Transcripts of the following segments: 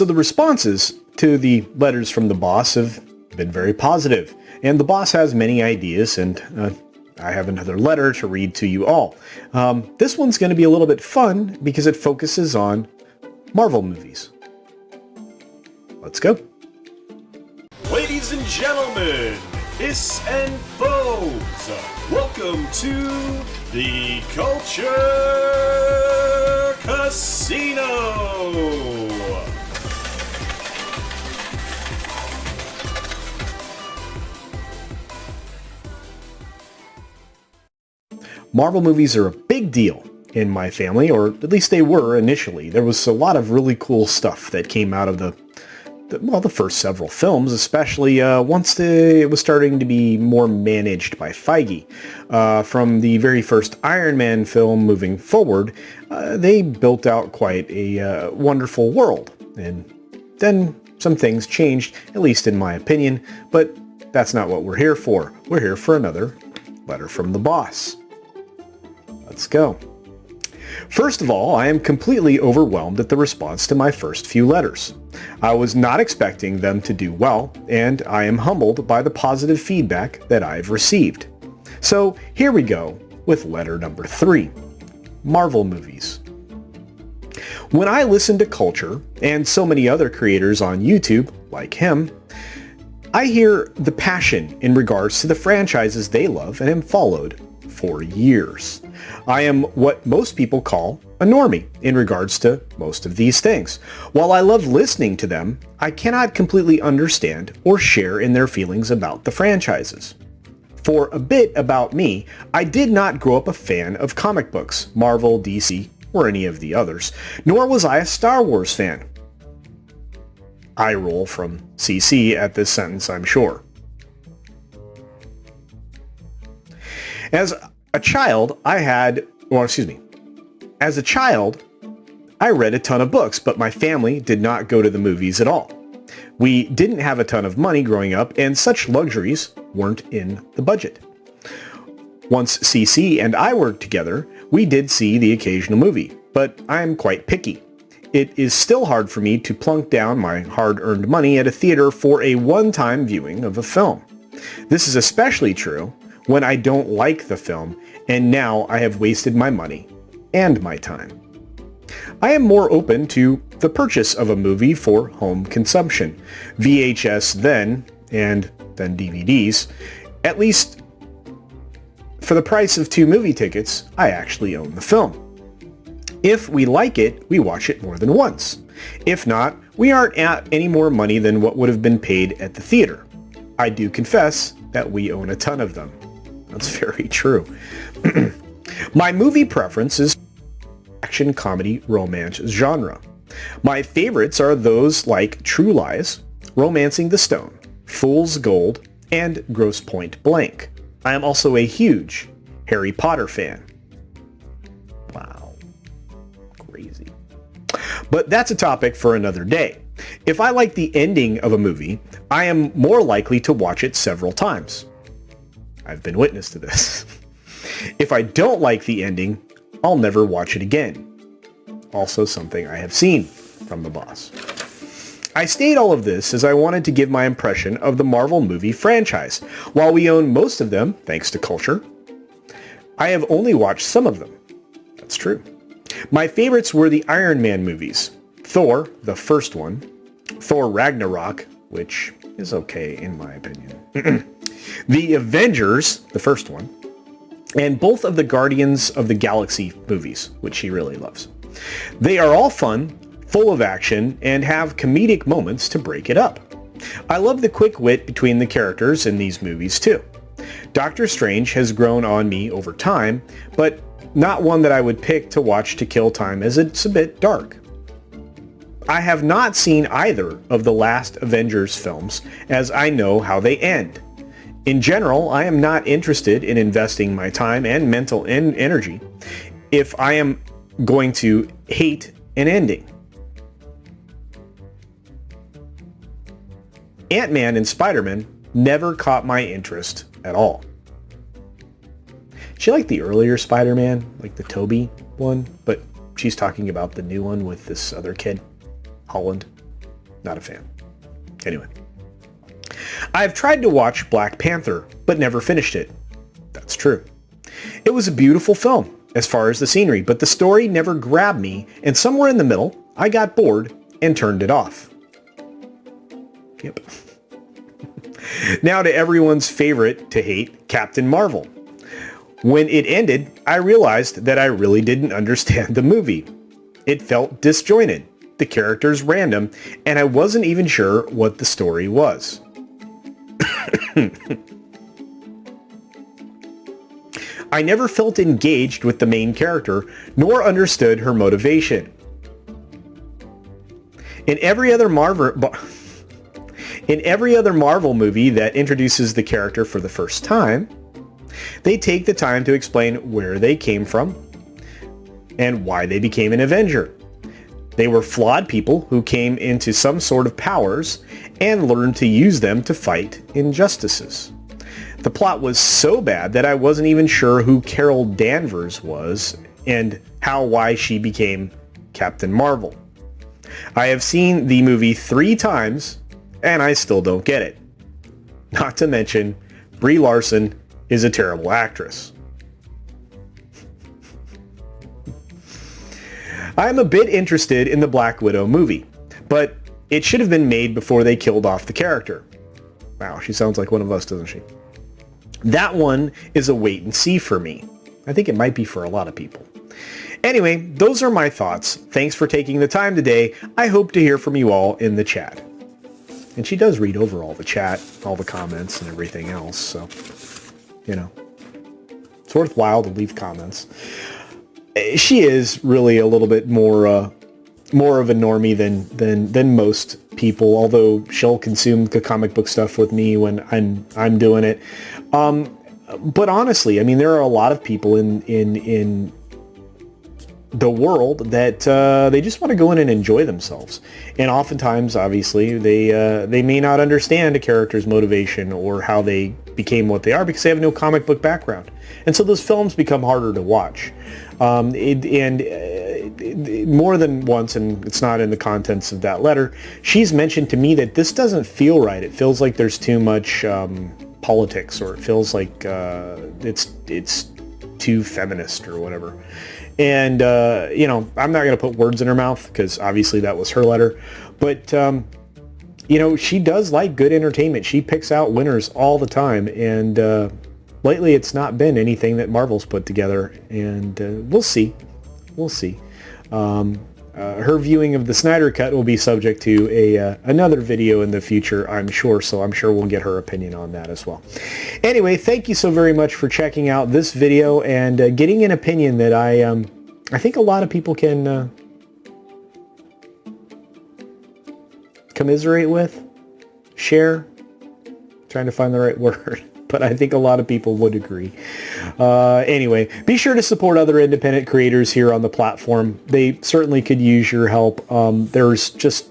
So the responses to the letters from the boss have been very positive, and the boss has many ideas, and I have another letter to read to you all. This one's going to be a little bit fun because it focuses on Marvel movies. Let's go. Ladies and gentlemen, hiss and foes, welcome to the Culture Casino! Marvel movies are a big deal in my family, or at least they were initially. There was a lot of really cool stuff that came out of the first several films, especially once it was starting to be more managed by Feige. From the very first Iron Man film moving forward, they built out quite a wonderful world. And then some things changed, at least in my opinion, but that's not what we're here for. We're here for another letter from the boss. Let's go. First of all, I am completely overwhelmed at the response to my first few letters. I was not expecting them to do well, and I am humbled by the positive feedback that I've received. So here we go with letter number 3, Marvel movies. When I listen to Culture, and so many other creators on YouTube, like him, I hear the passion in regards to the franchises they love and have followed for years. I am what most people call a normie in regards to most of these things. While I love listening to them, I cannot completely understand or share in their feelings about the franchises. For a bit about me, I did not grow up a fan of comic books, Marvel, DC, or any of the others, nor was I a Star Wars fan. Eye roll from CC at this sentence, I'm sure. As a child, I read a ton of books, but my family did not go to the movies at all. We didn't have a ton of money growing up, and such luxuries weren't in the budget. Once CC and I were together, we did see the occasional movie, but I'm quite picky. It is still hard for me to plunk down my hard-earned money at a theater for a one-time viewing of a film. This is especially true when I don't like the film, and now I have wasted my money and my time. I am more open to the purchase of a movie for home consumption, VHS then, and then DVDs. At least for the price of 2 movie tickets, I actually own the film. If we like it, we watch it more than once. If not, we aren't at any more money than what would have been paid at the theater. I do confess that we own a ton of them. That's very true. My movie preference is action, comedy, romance genre. My favorites are those like True Lies, Romancing the Stone, Fool's Gold, and Grosse Pointe Blank. I am also a huge Harry Potter fan. Wow. Crazy. But that's a topic for another day. If I like the ending of a movie, I am more likely to watch it several times. I've been witness to this. If I don't like the ending, I'll never watch it again. Also something I have seen from the boss. I state all of this as I wanted to give my impression of the Marvel movie franchise. While we own most of them, thanks to Culture, I have only watched some of them. That's true. My favorites were the Iron Man movies. Thor, the first one. Thor Ragnarok, which is okay in my opinion. The Avengers, the first one, and both of the Guardians of the Galaxy movies, which he really loves. They are all fun, full of action, and have comedic moments to break it up. I love the quick wit between the characters in these movies too. Doctor Strange has grown on me over time, but not one that I would pick to watch to kill time as it's a bit dark. I have not seen either of the last Avengers films, as I know how they end. In general, I am not interested in investing my time and mental energy if I am going to hate an ending. Ant-Man and Spider-Man never caught my interest at all. She liked the earlier Spider-Man, like the Tobey one, but she's talking about the new one with this other kid, Holland. Not a fan. Anyway. I've tried to watch Black Panther, but never finished it. That's true. It was a beautiful film, as far as the scenery, but the story never grabbed me, and somewhere in the middle, I got bored and turned it off. Yep. Now to everyone's favorite to hate, Captain Marvel. When it ended, I realized that I really didn't understand the movie. It felt disjointed, the characters random, and I wasn't even sure what the story was. I never felt engaged with the main character, nor understood her motivation. In every other Marvel movie that introduces the character for the first time, they take the time to explain where they came from and why they became an Avenger. They were flawed people who came into some sort of powers and learned to use them to fight injustices. The plot was so bad that I wasn't even sure who Carol Danvers was and why she became Captain Marvel. I have seen the movie 3 times and I still don't get it. Not to mention, Brie Larson is a terrible actress. I am a bit interested in the Black Widow movie, but it should have been made before they killed off the character. Wow, she sounds like one of us, doesn't she? That one is a wait and see for me. I think it might be for a lot of people. Anyway, those are my thoughts. Thanks for taking the time today. I hope to hear from you all in the chat. And she does read over all the chat, all the comments and everything else, so, you know, it's worthwhile to leave comments. She is really a little bit more of a normie than most people, although she'll consume the comic book stuff with me when I'm doing it. But honestly, I mean, there are a lot of people in the world that they just want to go in and enjoy themselves, and oftentimes, obviously, they may not understand a character's motivation or how they became what they are because they have no comic book background, and so those films become harder to watch. More than once, and it's not in the contents of that letter, she's mentioned to me that this doesn't feel right. It feels like there's too much politics, or it feels like it's too feminist or whatever. And, you know, I'm not going to put words in her mouth because obviously that was her letter. But, you know, she does like good entertainment. She picks out winners all the time. And lately it's not been anything that Marvel's put together. And we'll see. We'll see. Her viewing of the Snyder Cut will be subject to another video in the future, I'm sure, so I'm sure we'll get her opinion on that as well. Anyway, thank you so very much for checking out this video and getting an opinion that I think a lot of people can commiserate with, share, trying to find the right word. But I think a lot of people would agree. Anyway, be sure to support other independent creators here on the platform. They certainly could use your help. There's just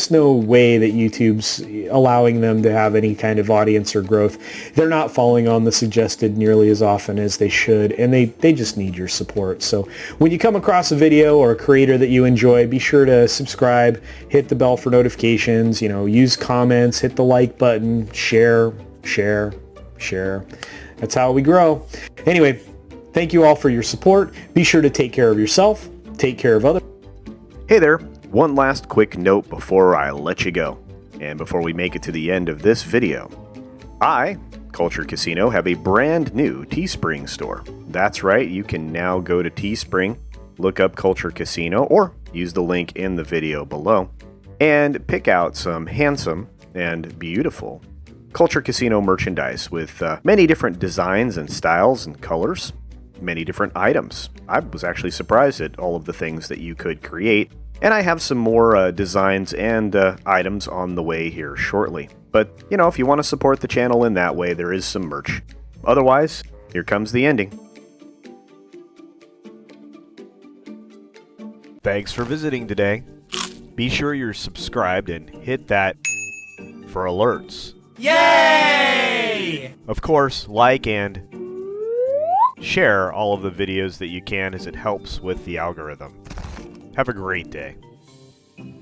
no way that YouTube's allowing them to have any kind of audience or growth. They're not following on the suggested nearly as often as they should, and they just need your support. So when you come across a video or a creator that you enjoy, be sure to subscribe, hit the bell for notifications, you know, use comments, hit the like button, share. That's how we grow. Anyway, thank you all for your support. Be sure to take care of yourself, take care of others. Hey there, one last quick note before I let you go, and before we make it to the end of this video. I, Culture Casino, have a brand new Teespring store. That's right, you can now go to Teespring, look up Culture Casino, or use the link in the video below, and pick out some handsome and beautiful Culture Casino merchandise with many different designs and styles and colors, many different items. I was actually surprised at all of the things that you could create, and I have some more designs and items on the way here shortly. But, you know, if you want to support the channel in that way, there is some merch. Otherwise, here comes the ending. Thanks for visiting today. Be sure you're subscribed and hit that for alerts. Yay! Of course, like and share all of the videos that you can, as it helps with the algorithm. Have a great day.